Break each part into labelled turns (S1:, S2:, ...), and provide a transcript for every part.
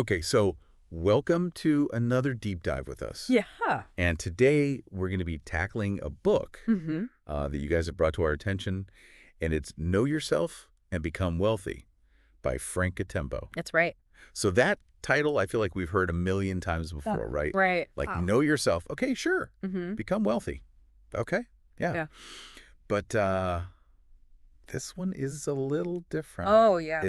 S1: Okay, so welcome to another deep dive with us.
S2: Yeah.
S1: And today we're going to be tackling a book
S2: Mm-hmm.
S1: that you guys have brought to our attention, and it's Know Yourself and Become Wealthy by Frank Tembo.
S2: That's right.
S1: So that title, I feel like we've heard a million times before, right?
S2: Right.
S1: Like,
S2: Wow.
S1: know yourself. Okay, sure.
S2: Mm-hmm.
S1: Become wealthy. Okay, yeah.
S2: Yeah.
S1: But this one is a little different.
S2: Oh, yeah.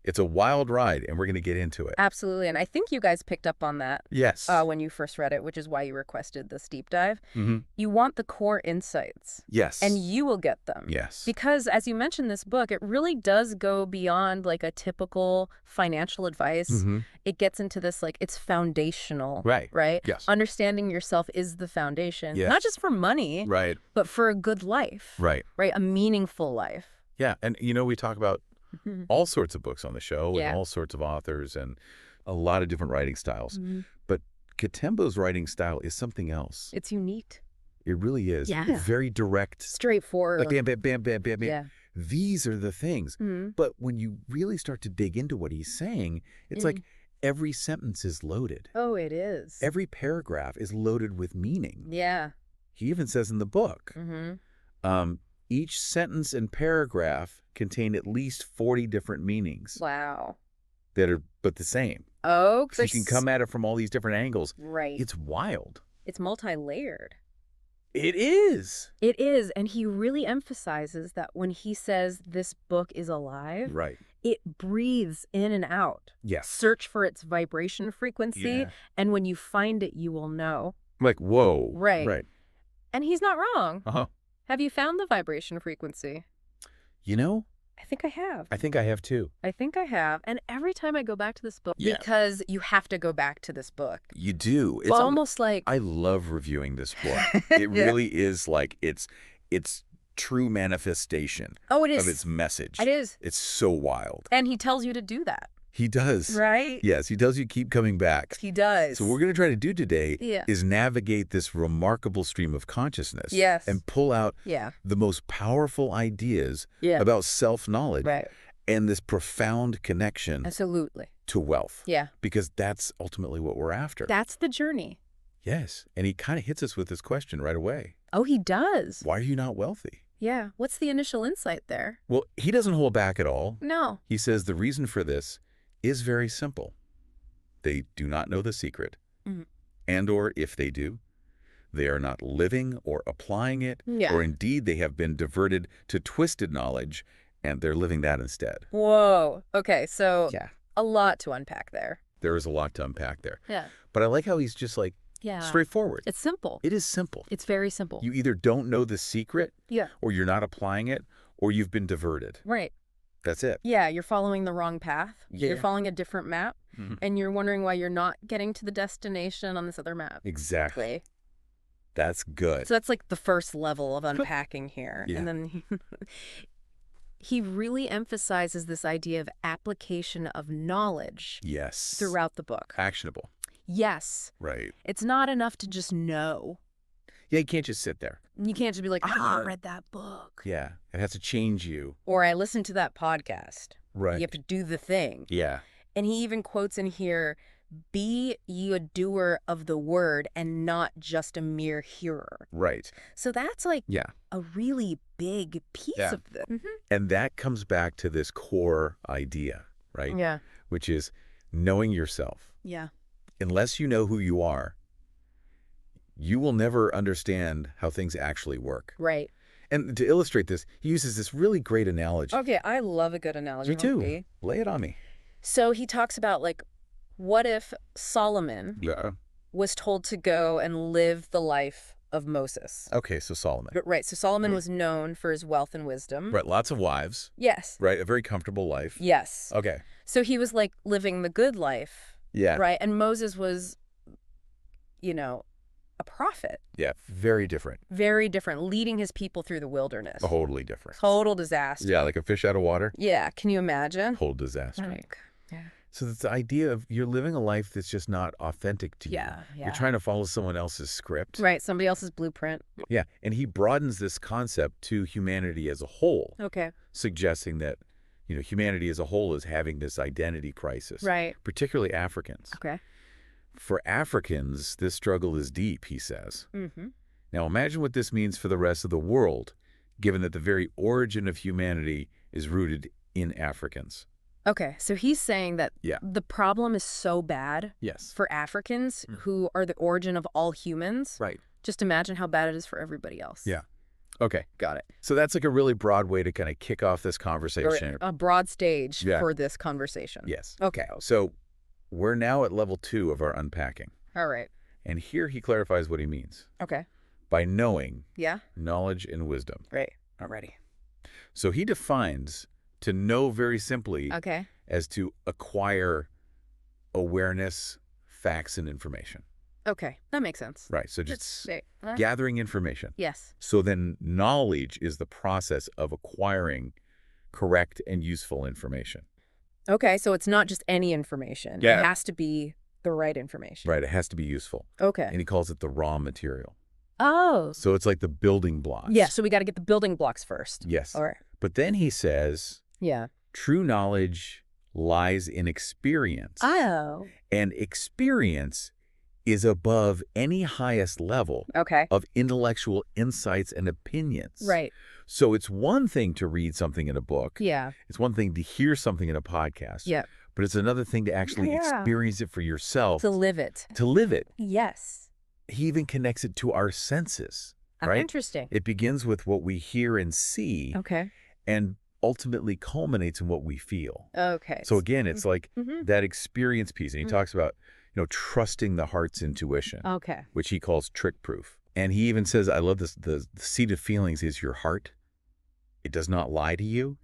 S1: It's a wild ride, and we're going to get into it.
S2: Absolutely. And I think you guys picked up on that
S1: Yes.
S2: when you first read it, which is why you requested this deep dive.
S1: Mm-hmm.
S2: You want the core insights.
S1: Yes.
S2: And you will get them.
S1: Yes.
S2: Because as you mentioned this book, it really does go beyond like a typical financial advice.
S1: Mm-hmm.
S2: It gets into this, like, it's foundational.
S1: Right.
S2: Right?
S1: Yes.
S2: Understanding yourself is the foundation.
S1: Yes.
S2: Not just for money,
S1: Right.
S2: but for a good life.
S1: Right.
S2: Right? A meaningful life.
S1: Yeah. And, we talk about all sorts of books on the show
S2: Yeah.
S1: and all sorts of authors and a lot of different writing styles.
S2: Mm-hmm.
S1: But Katembo's writing style is something else.
S2: It's unique.
S1: It really is.
S2: Yeah.
S1: Very direct.
S2: Straightforward.
S1: Like bam, bam, bam, bam, bam, bam.
S2: Yeah.
S1: These are the things.
S2: Mm-hmm.
S1: But when you really start to dig into what he's saying, it's like every sentence is loaded.
S2: Oh, it is.
S1: Every paragraph is loaded with meaning.
S2: Yeah.
S1: He even says in the book,
S2: Mm-hmm.
S1: each sentence and paragraph contain at least 40 different meanings
S2: Wow.
S1: that are but the same.
S2: Oh,
S1: So you can come at it from all these different angles.
S2: right.
S1: It's wild.
S2: It's multi-layered.
S1: It is.
S2: It is, and he really emphasizes that when he says this book is alive,
S1: Right.
S2: it breathes in and out.
S1: Yes.
S2: Search for its vibration frequency,
S1: Yeah.
S2: and when you find it, you will know.
S1: Like, whoa.
S2: Right.
S1: Right.
S2: And he's not wrong.
S1: Uh-huh.
S2: Have you found the vibration frequency? I think I have.
S1: I think I have too.
S2: I think I have. And every time I go back to this book,
S1: Yeah.
S2: because you have to go back to this book.
S1: You do. It's
S2: Well, almost like,
S1: I love reviewing this book. It
S2: Yeah.
S1: really is like it's true manifestation
S2: oh, it is.
S1: of its message.
S2: It is.
S1: It's so wild.
S2: And he tells you to do that.
S1: He does.
S2: Right?
S1: Yes, he tells you keep coming back.
S2: He does.
S1: So what we're going to try to do today
S2: Yeah.
S1: is navigate this remarkable stream of consciousness.
S2: Yes.
S1: And pull out
S2: Yeah.
S1: the most powerful ideas
S2: Yeah.
S1: about self-knowledge
S2: Right.
S1: and this profound connection
S2: Absolutely.
S1: to wealth.
S2: Yeah.
S1: Because that's ultimately what we're after.
S2: That's the journey.
S1: Yes. And he kind of hits us with this question right away.
S2: Oh, he does.
S1: Why are you not wealthy?
S2: Yeah. What's the initial insight there?
S1: Well, he doesn't hold back at all.
S2: No.
S1: He says the reason for this is very simple. They do not know the secret.
S2: Mhm.
S1: And or if they do, they are not living or applying it,
S2: Yeah.
S1: or indeed they have been diverted to twisted knowledge and they're living that instead.
S2: Whoa. Okay. So
S1: Yeah.
S2: a lot to unpack there.
S1: There is a lot to unpack there.
S2: Yeah.
S1: But I like how he's just like
S2: Yeah.
S1: straightforward.
S2: It's simple.
S1: It is simple.
S2: It's very simple.
S1: You either don't know the secret
S2: Yeah.
S1: or you're not applying it or you've been diverted.
S2: Right.
S1: That's it.
S2: Yeah. You're following the wrong path.
S1: Yeah.
S2: You're following a different map.
S1: Mhm.
S2: And you're wondering why you're not getting to the destination on this other map.
S1: Exactly. That's good.
S2: So that's like the first level of unpacking here.
S1: Yeah.
S2: And then he really emphasizes this idea of application of knowledge
S1: Yes.
S2: throughout the book.
S1: Actionable.
S2: Yes.
S1: Right.
S2: It's not enough to just know.
S1: Yeah, you can't just sit there.
S2: You can't just be like, I read that book.
S1: Yeah. It has to change you.
S2: Or I listened to that podcast.
S1: Right.
S2: You have to do the thing.
S1: Yeah.
S2: And he even quotes in here, be ye a doer of the word and not just a mere hearer.
S1: Right.
S2: So that's like
S1: Yeah.
S2: a really big piece
S1: Yeah.
S2: of this.
S1: And that comes back to this core idea, right?
S2: Yeah.
S1: Which is knowing yourself.
S2: Yeah.
S1: Unless you know who you are, you will never understand how things actually work.
S2: Right.
S1: And to illustrate this, he uses this really great analogy.
S2: Okay, I love a good analogy.
S1: Me too.
S2: Okay.
S1: Lay it on me.
S2: So he talks about, like, what if Solomon
S1: Yeah.
S2: was told to go and live the life of Moses?
S1: Okay, so Solomon.
S2: Right, so Solomon was known for his wealth and wisdom.
S1: Right, lots of wives,
S2: Yes.
S1: right? A very comfortable life.
S2: Yes.
S1: Okay.
S2: So he was, like, living the good life,
S1: Yeah.
S2: right? And Moses was, a prophet.
S1: Yeah, very different.
S2: Very different, leading his people through the wilderness.
S1: Totally different.
S2: Total disaster.
S1: Yeah, like a fish out of water.
S2: Yeah, can you imagine?
S1: Total disaster.
S2: Like, yeah.
S1: So it's the idea of you're living a life that's just not authentic to you.
S2: Yeah, yeah.
S1: You're trying to follow someone else's script.
S2: Right, somebody else's blueprint.
S1: Yeah, and he broadens this concept to humanity as a whole,
S2: Okay.
S1: suggesting that humanity as a whole is having this identity crisis,
S2: Right.
S1: particularly Africans.
S2: Okay.
S1: For Africans, this struggle is deep, he says.
S2: Mm-hmm.
S1: Now imagine what this means for the rest of the world, given that the very origin of humanity is rooted in Africans.
S2: Okay, so he's saying that
S1: Yeah.
S2: the problem is so bad
S1: Yes.
S2: for Africans
S1: Mm.
S2: who are the origin of all humans.
S1: Right.
S2: Just imagine how bad it is for everybody else.
S1: Yeah. Okay.
S2: Got it.
S1: So that's like a really broad way to kind of kick off this
S2: Or
S1: conversation.
S2: a broad stage
S1: Yeah.
S2: for this conversation.
S1: Yes.
S2: Okay.
S1: So we're now at level 2 of our unpacking.
S2: All right.
S1: And here he clarifies what he means
S2: Okay.
S1: by knowing,
S2: Yeah.
S1: knowledge, and wisdom.
S2: Right. Already.
S1: So he defines to know very simply
S2: Okay.
S1: as to acquire awareness, facts, and information.
S2: Okay. That makes sense.
S1: Right. So just
S2: That's
S1: gathering information.
S2: yes.
S1: So then knowledge is the process of acquiring correct and useful information.
S2: Okay, so it's not just any information.
S1: Yeah.
S2: It has to be the right information.
S1: Right. It has to be useful.
S2: Okay.
S1: And he calls it the raw material.
S2: Oh.
S1: So it's like the building blocks.
S2: Yeah, so we got to get the building blocks first.
S1: Yes.
S2: All right.
S1: But then he says
S2: Yeah.
S1: true knowledge lies in experience.
S2: Oh.
S1: And experience is above any highest level
S2: Okay.
S1: of intellectual insights and opinions.
S2: Right.
S1: So it's one thing to read something in a book.
S2: Yeah.
S1: It's one thing to hear something in a podcast.
S2: Yeah.
S1: But it's another thing to actually
S2: Yeah.
S1: experience it for yourself.
S2: To live it.
S1: To live it.
S2: Yes.
S1: He even connects it to our senses, right?
S2: Interesting.
S1: It begins with what we hear and see
S2: Okay.
S1: and ultimately culminates in what we feel.
S2: Okay.
S1: So again, it's like
S2: Mhm.
S1: that experience piece. And he
S2: Mhm.
S1: talks about, trusting the heart's intuition,
S2: Okay.
S1: which he calls trick proof. And he even says, I love this, the seat of feelings is your heart. It does not lie to you.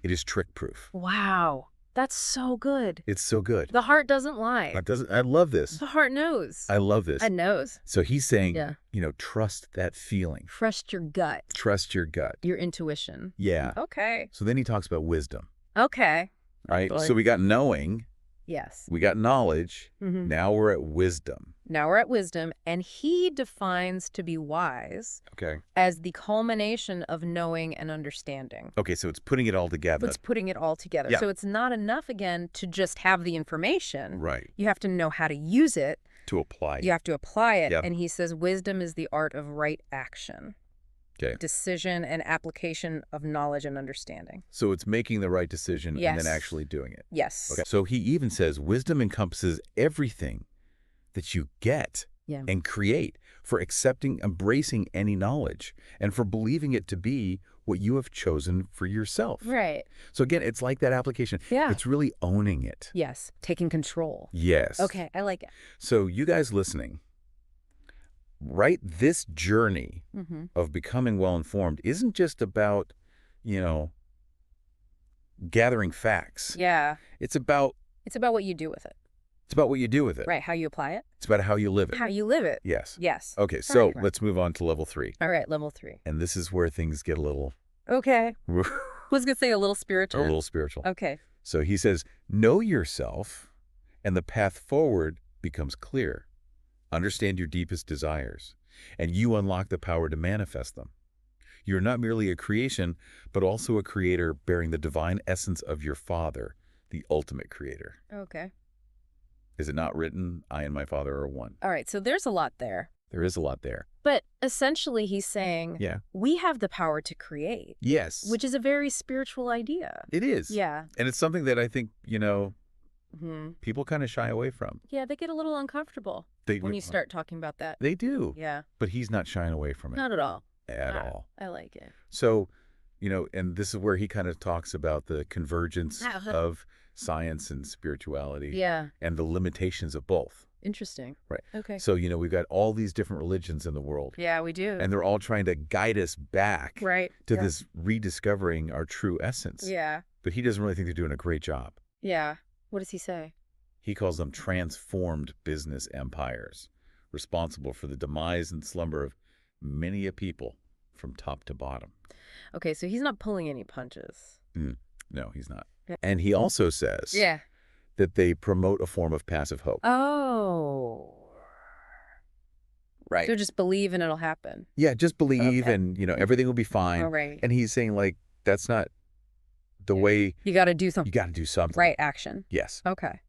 S1: It is trick proof.
S2: Wow. That's so good.
S1: It's so good.
S2: The heart doesn't lie.
S1: I love this.
S2: The heart knows.
S1: I love this.
S2: It knows.
S1: So he's saying,
S2: Yeah.
S1: trust that feeling.
S2: Trust your gut,
S1: Trust your gut.
S2: your intuition.
S1: Yeah.
S2: Okay.
S1: So then he talks about wisdom,
S2: Okay.
S1: right?
S2: Boy.
S1: So we got knowing,
S2: Yes.
S1: we got knowledge.
S2: Mhm.
S1: Now we're at wisdom.
S2: Now we're at wisdom, and he defines to be wise
S1: Okay.
S2: as the culmination of knowing and understanding.
S1: Okay, so it's putting it all together.
S2: It's putting it all together.
S1: Yeah.
S2: So it's not enough, again, to just have the information.
S1: Right.
S2: You have to know how to use it.
S1: To apply.
S2: You have to apply it.
S1: Yeah.
S2: And he says wisdom is the art of right action,
S1: Okay.
S2: decision, and application of knowledge and understanding.
S1: So it's making the right decision and
S2: Yes.
S1: then actually doing it.
S2: Yes.
S1: Okay. So he even says wisdom encompasses everything that you get
S2: Yeah.
S1: and create for accepting, embracing any knowledge and for believing it to be what you have chosen for yourself.
S2: Right.
S1: So again, it's like that application.
S2: Yeah.
S1: It's really owning it.
S2: Yes. Taking control.
S1: Yes.
S2: Okay. I like it.
S1: So you guys listening, right? This journey
S2: Mm-hmm.
S1: of becoming well-informed isn't just about, gathering facts.
S2: Yeah.
S1: It's about
S2: It's about what you do with it.
S1: what you do with it.
S2: Right. How you apply it.
S1: It's about how you live it.
S2: How you live it.
S1: Yes.
S2: Yes.
S1: Okay, so
S2: Right.
S1: let's move on to level 3.
S2: All right. Level 3.
S1: And this is where things get a little
S2: Okay. Was going to say a little
S1: a
S2: spiritual.
S1: little spiritual.
S2: Okay.
S1: So he says, know yourself and the path forward becomes clear. Understand your deepest desires, and you unlock the power to manifest them. You're not merely a creation, but also a creator bearing the divine essence of your Father, the ultimate creator.
S2: Okay.
S1: Is it not written, I and my Father are one?
S2: All right. So there's a lot there.
S1: There is a lot there.
S2: But essentially he's saying
S1: Yeah.
S2: we have the power to create,
S1: Yes.
S2: which is a very spiritual idea.
S1: it is.
S2: Yeah.
S1: And it's something that I think,
S2: Hmm.
S1: people kind of shy away from.
S2: Yeah. They get a little uncomfortable when you start talking about that.
S1: They do.
S2: Yeah.
S1: But he's not shying away from it
S2: Not at all.
S1: at
S2: Ah,
S1: all.
S2: I like it.
S1: So, and this is where he kind of talks about the convergence of science and spirituality
S2: Yeah.
S1: and the limitations of both.
S2: Interesting.
S1: Right.
S2: Okay.
S1: So, we've got all these different religions in the world,
S2: Yeah, we do.
S1: and they're all trying to guide us back
S2: Right.
S1: to
S2: Yeah.
S1: this rediscovering our true essence.
S2: Yeah.
S1: But he doesn't really think they're doing a great job.
S2: Yeah. What does he say?
S1: He calls them transformed business empires, responsible for the demise and slumber of many a people from top to bottom.
S2: Okay, so he's not pulling any punches.
S1: No, he's not.
S2: Yeah.
S1: And he also says
S2: Yeah.
S1: that they promote a form of passive hope.
S2: Oh.
S1: Right.
S2: So just believe and it'll happen.
S1: Yeah, just believe
S2: Okay.
S1: and, everything will be fine.
S2: All right.
S1: And he's saying, like, that's not the way
S2: You got to do
S1: you
S2: something.
S1: got to do something.
S2: Right action.
S1: Yes.
S2: Okay.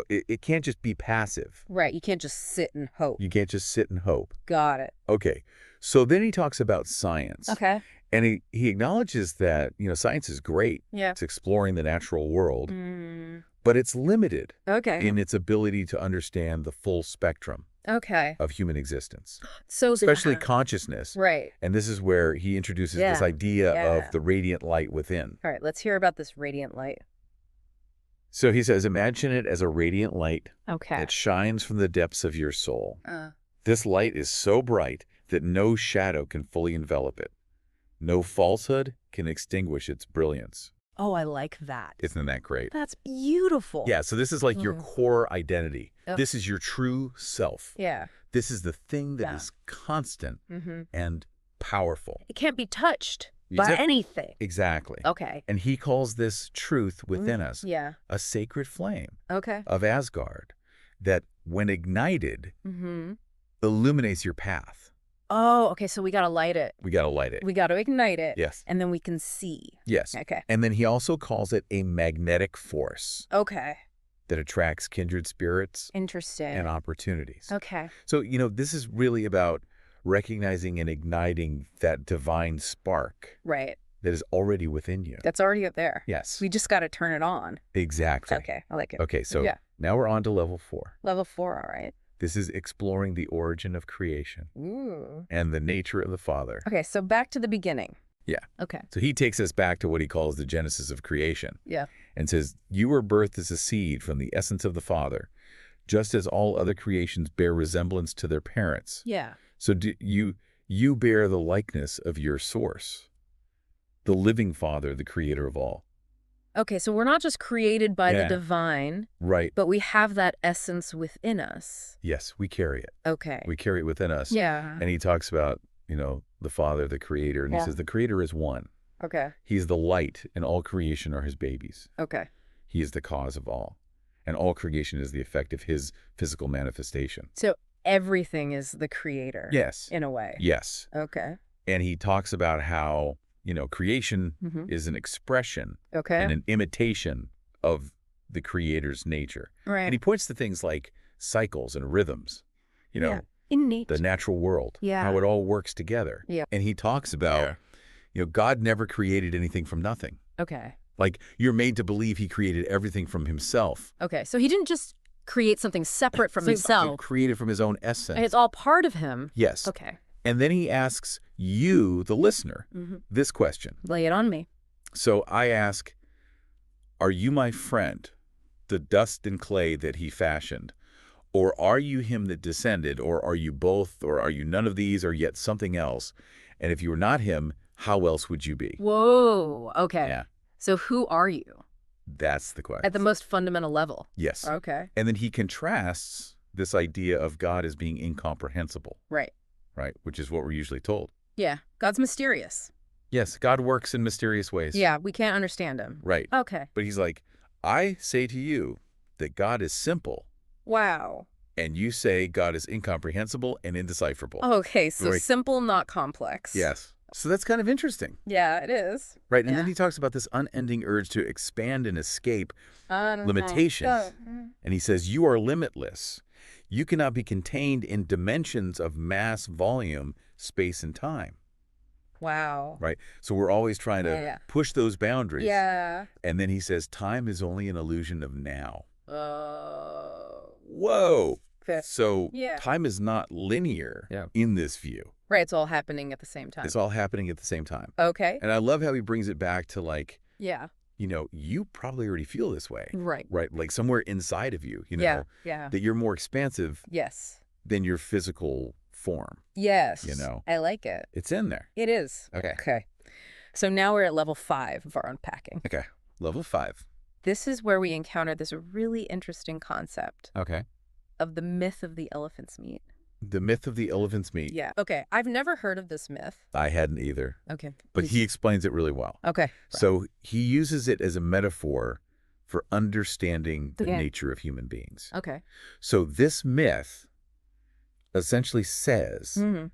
S1: It can't just be passive.
S2: Right. You can't just sit and hope.
S1: You can't just sit and hope.
S2: Got it.
S1: Okay. So then he talks about science.
S2: Okay.
S1: And he acknowledges that, science is great.
S2: Yeah.
S1: It's exploring the natural world,
S2: Mm.
S1: but it's limited
S2: Okay.
S1: in its ability to understand the full spectrum
S2: Okay.
S1: of human existence,
S2: So
S1: especially consciousness.
S2: right.
S1: And this is where he introduces this
S2: Yeah.
S1: idea
S2: Yeah.
S1: of the radiant light within.
S2: All right. Let's hear about this radiant light.
S1: So he says, imagine it as a radiant light
S2: Okay.
S1: that shines from the depths of your soul.
S2: Uh,
S1: This light is so bright that no shadow can fully envelop it. No falsehood can extinguish its brilliance.
S2: oh, I like that.
S1: Isn't that great?
S2: That's beautiful.
S1: Yeah, so this is like your
S2: Mm.
S1: core identity.
S2: Ugh.
S1: This is your true self.
S2: Yeah.
S1: This is the thing that
S2: Yeah.
S1: is constant
S2: Mm-hmm.
S1: and powerful.
S2: It can't be touched by
S1: Yep.
S2: anything.
S1: Exactly.
S2: Okay.
S1: And he calls this truth within us
S2: Yeah.
S1: a sacred flame
S2: Okay.
S1: of Asgard that, when ignited,
S2: Mm-hmm.
S1: illuminates your path.
S2: Oh, okay. So we got to light it.
S1: We got to light it.
S2: We got to ignite it.
S1: Yes.
S2: And then we can see.
S1: Yes.
S2: Okay.
S1: And then he also calls it a magnetic force
S2: Okay.
S1: that attracts kindred spirits
S2: Interesting.
S1: and opportunities.
S2: Okay.
S1: So, this is really about recognizing and igniting that divine spark
S2: Right.
S1: that is already within you.
S2: That's already up there.
S1: Yes,
S2: We just got to turn it on.
S1: exactly.
S2: Okay. I like it.
S1: Okay, so
S2: Yeah.
S1: now we're on to level 4.
S2: Level 4. All right.
S1: This is exploring the origin of creation
S2: Ooh.
S1: and the nature of the Father.
S2: Okay. So back to the beginning.
S1: Yeah.
S2: Okay.
S1: So he takes us back to what he calls the genesis of creation
S2: Yeah.
S1: and says, you were birthed as a seed from the essence of the Father, just as all other creations bear resemblance to their parents.
S2: Yeah.
S1: So you bear the likeness of your source, the living Father, the creator of all.
S2: Okay. So we're not just created by the
S1: Yeah.
S2: divine,
S1: Right.
S2: but we have that essence within us.
S1: Yes, we carry it.
S2: Okay.
S1: We carry it within us.
S2: Yeah.
S1: And he talks about, the Father, the creator, and he
S2: Yeah.
S1: says the creator is one.
S2: Okay.
S1: He's the light, and all creation are his babies.
S2: Okay.
S1: He is the cause of all. And all creation is the effect of his physical manifestation.
S2: So everything is the creator.
S1: Yes.
S2: In a way.
S1: Yes.
S2: Okay.
S1: And he talks about how, creation
S2: Mm-hmm.
S1: is an expression
S2: Okay.
S1: and an imitation of the creator's nature.
S2: Right.
S1: And he points to things like cycles and rhythms,
S2: Yeah. Innate.
S1: the natural world,
S2: Yeah.
S1: how it all works together.
S2: Yeah.
S1: And he talks about, God never created anything from nothing.
S2: Okay.
S1: Like, you're made to believe he created everything from himself.
S2: Okay. So he didn't just create something separate from
S1: So he's
S2: himself.
S1: created from his own essence.
S2: It's all part of him.
S1: Yes.
S2: Okay.
S1: And then he asks you, the listener,
S2: Mm-hmm.
S1: this question.
S2: Lay it on me.
S1: So I ask, are you my friend, the dust and clay that he fashioned? Or are you him that descended? Or are you both? Or are you none of these, or yet something else? And if you were not him, how else would you be?
S2: Whoa. Okay.
S1: Yeah,
S2: So who are you
S1: that's the question.
S2: at the most fundamental level?
S1: Yes.
S2: Okay.
S1: And then he contrasts this idea of God as being incomprehensible,
S2: Right.
S1: right? Which is what we're usually told.
S2: Yeah. God's mysterious.
S1: Yes, God works in mysterious ways.
S2: Yeah. We can't understand him.
S1: Right.
S2: Okay.
S1: But he's like, I say to you that God is simple,
S2: Wow.
S1: and you say God is incomprehensible and indecipherable.
S2: Okay. So
S1: Right.
S2: simple, not complex.
S1: Yes. So that's kind of interesting,
S2: Yeah, it is.
S1: right? And
S2: Yeah.
S1: then he talks about this unending urge to expand and escape
S2: Limitations.
S1: limitations. And he says, you are limitless. You cannot be contained in dimensions of mass, volume, space, and time,
S2: Wow.
S1: right? So we're always trying to
S2: Yeah.
S1: push those boundaries.
S2: Yeah.
S1: And then he says, time is only an illusion of now.
S2: Oh.
S1: Whoa.
S2: Okay.
S1: So
S2: Yeah.
S1: time is not linear in this view.
S2: Right. It's all happening at the same time.
S1: It's all happening at the same time.
S2: Okay.
S1: And I love how he brings it back to, like,
S2: Yeah.
S1: you probably already feel this way,
S2: Right.
S1: right? Like somewhere inside of you,
S2: Yeah. Yeah.
S1: that you're more expansive
S2: Yes.
S1: than your physical form.
S2: Yes.
S1: know.
S2: I like it.
S1: It's in there.
S2: It is.
S1: Okay.
S2: Okay. So now we're at level 5 of our unpacking.
S1: Okay. Level 5.
S2: This is where we encounter this really interesting concept
S1: Okay.
S2: of the myth of the elephant's meat.
S1: The myth of the elephant's meat.
S2: Yeah. Okay. I've never heard of this myth.
S1: I hadn't either,
S2: Okay.
S1: but he explains it really well.
S2: Okay.
S1: So he uses it as a metaphor for understanding the
S2: Yeah.
S1: nature of human beings.
S2: Okay.
S1: So this myth essentially says
S2: Mm-hmm.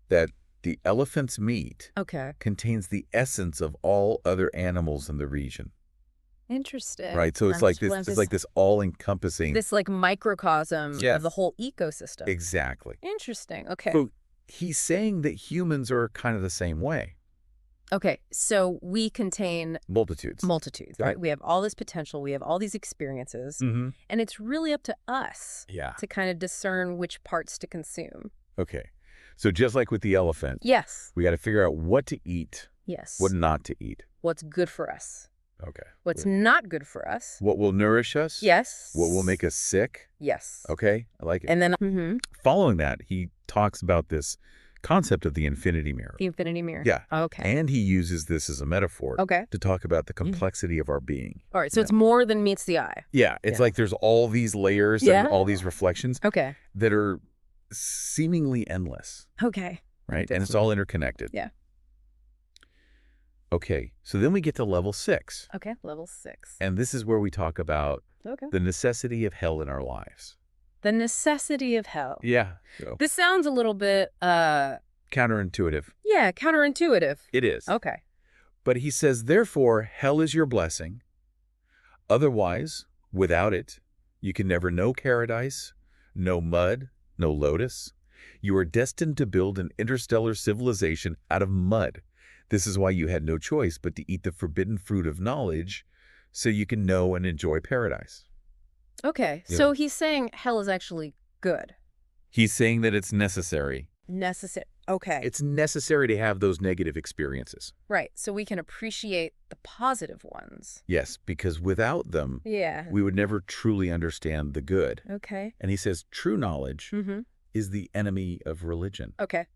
S1: that the elephant's meat
S2: Okay.
S1: contains the essence of all other animals in the region.
S2: Interesting.
S1: right? So it's like this all-encompassing.
S2: This like microcosm of
S1: Yes.
S2: the whole ecosystem.
S1: Exactly.
S2: Interesting. Okay.
S1: So he's saying that humans are kind of the same way.
S2: Okay. So we contain
S1: Multitudes.
S2: multitudes, right? We have all this potential. We have all these experiences.
S1: Mm-hmm.
S2: And it's really up to us
S1: Yeah.
S2: to kind of discern which parts to consume.
S1: Okay. So just like with the elephant,
S2: Yes.
S1: we got to figure out what to eat,
S2: Yes.
S1: what not to eat.
S2: What's good for us.
S1: Okay.
S2: What's not good for us.
S1: What will nourish us?
S2: Yes.
S1: What will make us sick?
S2: Yes.
S1: Okay. I like it.
S2: And then
S1: Following that, he talks about this concept of the infinity mirror.
S2: the infinity mirror.
S1: Yeah.
S2: Okay.
S1: And he uses this as a metaphor
S2: Okay.
S1: to talk about the complexity of our being.
S2: All right. So it's more than meets the eye.
S1: Yeah. It's
S2: Yeah.
S1: like there's all these layers
S2: Yeah.
S1: and all these reflections
S2: Okay.
S1: that are seemingly endless,
S2: Okay.
S1: right? And it's all interconnected.
S2: Yeah.
S1: Okay. So then we get to level 6.
S2: Okay. Level 6.
S1: And this is where we talk about
S2: Okay.
S1: the necessity of hell in our lives.
S2: The necessity of hell.
S1: Yeah. So,
S2: This sounds a little bit,
S1: counterintuitive.
S2: counterintuitive.
S1: It is.
S2: Okay.
S1: But he says, therefore, hell is your blessing. Otherwise, without it, you can never know paradise, no mud, no lotus. You are destined to build an interstellar civilization out of mud. This is why you had no choice but to eat the forbidden fruit of knowledge so you can know and enjoy paradise.
S2: Okay.
S1: Yeah.
S2: So he's saying hell is actually good.
S1: He's saying that it's necessary.
S2: Necessary. Okay.
S1: It's necessary to have those negative experiences.
S2: Right. So we can appreciate the positive ones.
S1: Yes, because without them,
S2: Yeah.
S1: we would never truly understand the good.
S2: Okay.
S1: And he says true knowledge
S2: Mm-hmm.
S1: is the enemy of religion
S2: Okay.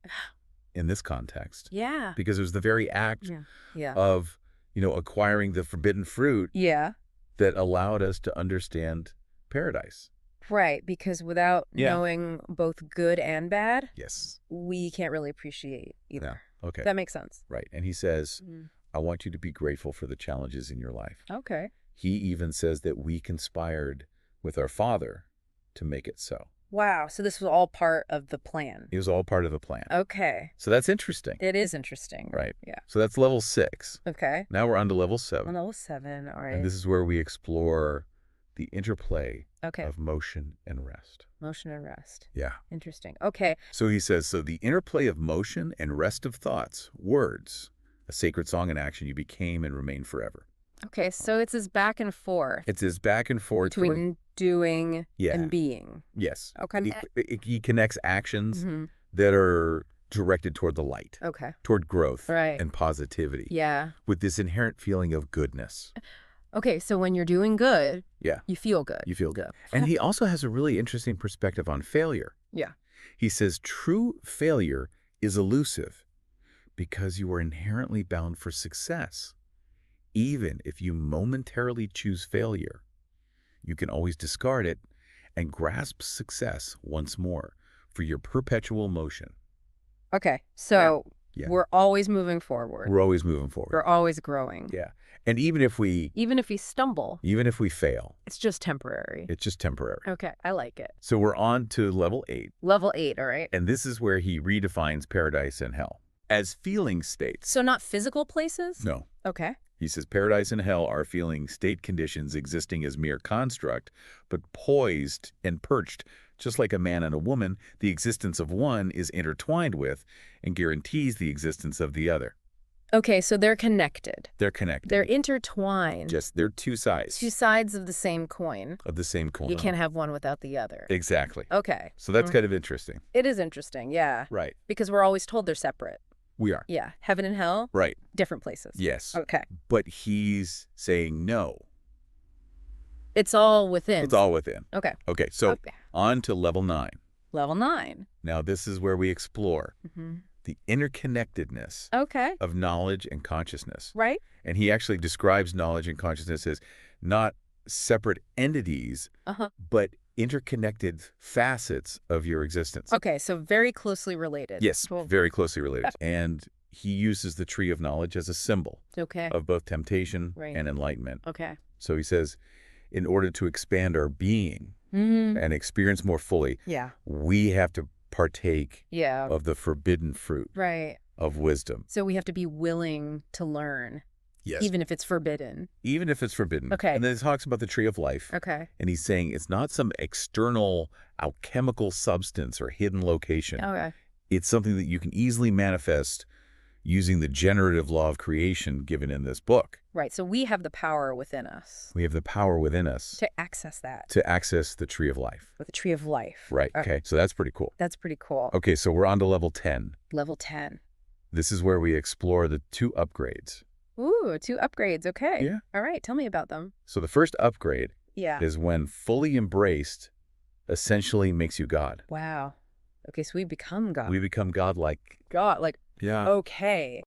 S1: in this context.
S2: Yeah.
S1: Because it was the very act
S2: Yeah.
S1: of, acquiring the forbidden fruit
S2: Yeah.
S1: that allowed us to understand paradise.
S2: Right. Because without
S1: Yeah.
S2: knowing both good and bad,
S1: Yes.
S2: we can't really appreciate either.
S1: Yeah. Okay.
S2: That makes sense.
S1: Right. And he says,
S2: Mm.
S1: I want you to be grateful for the challenges in your life.
S2: Okay.
S1: He even says that we conspired with our Father to make it so.
S2: Wow. So this was all part of the plan.
S1: It was all part of the plan.
S2: Okay.
S1: So that's interesting.
S2: It is interesting.
S1: Right.
S2: Yeah.
S1: So that's level 6.
S2: Okay.
S1: Now we're on to level 7.
S2: On level 7. All right.
S1: And this is where we explore the interplay
S2: Okay.
S1: of motion and rest.
S2: Motion and rest.
S1: Yeah.
S2: Interesting. Okay.
S1: So he says, so the interplay of motion and rest of thoughts, words, a sacred song and action you became and remain forever.
S2: Okay. So it's this back and forth
S1: It's his back and forth.
S2: between doing
S1: Yeah.
S2: and being.
S1: Yes.
S2: Okay.
S1: He connects actions
S2: Mhm.
S1: that are directed toward the light,
S2: Okay.
S1: toward growth
S2: Right.
S1: and positivity,
S2: Yeah.
S1: with this inherent feeling of goodness.
S2: Okay. So when you're doing good,
S1: Yeah.
S2: you feel good.
S1: You feel good. And he also has a really interesting perspective on failure.
S2: Yeah.
S1: He says true failure is elusive because you are inherently bound for success. Even if you momentarily choose failure, you can always discard it and grasp success once more for your perpetual motion.
S2: Okay. So
S1: Yeah.
S2: we're always moving forward.
S1: We're always moving forward.
S2: We're always growing.
S1: Yeah. And even if we
S2: Stumble,
S1: fail,
S2: it's just temporary.
S1: it's just temporary.
S2: Okay. I like it.
S1: So we're on to level 8.
S2: Level 8. All right.
S1: And this is where he redefines paradise and hell as feeling states.
S2: So not physical places?
S1: No.
S2: Okay.
S1: He says paradise and hell are feeling state conditions existing as mere construct, but poised and perched. Just like a man and a woman, the existence of one is intertwined with and guarantees the existence of the other.
S2: Okay. So they're connected.
S1: They're connected.
S2: They're intertwined.
S1: They're two sides.
S2: Two sides of the same coin.
S1: Of the same coin.
S2: You can't have one without the other.
S1: Exactly.
S2: Okay.
S1: So that's kind of interesting.
S2: It is interesting. Yeah.
S1: Right.
S2: Because we're always told they're separate.
S1: We are.
S2: Yeah. Heaven and hell,
S1: Right.
S2: different places.
S1: Yes.
S2: Okay.
S1: But he's saying no.
S2: It's all within.
S1: It's all within.
S2: Okay.
S1: Okay, so
S2: Okay.
S1: on to level 9.
S2: Level 9.
S1: Now this is where we explore
S2: Mm-hmm.
S1: the interconnectedness
S2: Okay.
S1: of knowledge and consciousness.
S2: Right.
S1: And he actually describes knowledge and consciousness as not separate entities,
S2: Uh-huh.
S1: but interconnected facets of your existence.
S2: Okay. So very closely related.
S1: Yes,
S2: Cool.
S1: very closely related. And he uses the tree of knowledge as a symbol
S2: Okay.
S1: of both temptation
S2: Right.
S1: and enlightenment.
S2: Okay.
S1: So he says, in order to expand our being
S2: Mm-hmm.
S1: and experience more fully,
S2: Yeah.
S1: we have to partake
S2: Yeah.
S1: of the forbidden fruit
S2: Right.
S1: of wisdom.
S2: So we have to be willing to learn.
S1: Yes.
S2: Even if it's forbidden.
S1: Even if it's forbidden.
S2: Okay.
S1: And then it talks about the tree of life.
S2: Okay.
S1: And he's saying it's not some external alchemical substance or hidden location.
S2: Okay.
S1: It's something that you can easily manifest using the generative law of creation given in this book.
S2: Right. So we have the power within us
S1: We have the power within us
S2: to access that
S1: to access the tree of life.
S2: with the tree of life.
S1: Right. Okay. So that's pretty cool.
S2: That's pretty cool.
S1: Okay. So we're on to level 10.
S2: Level 10.
S1: This is where we explore the 2 upgrades.
S2: Ooh, 2 upgrades. Okay.
S1: Yeah.
S2: All right. Tell me about them.
S1: So the first upgrade
S2: Yeah.
S1: is when fully embraced essentially makes you God.
S2: Wow. Okay. So we become God.
S1: We become godlike.
S2: God. Like,
S1: Yeah.
S2: okay.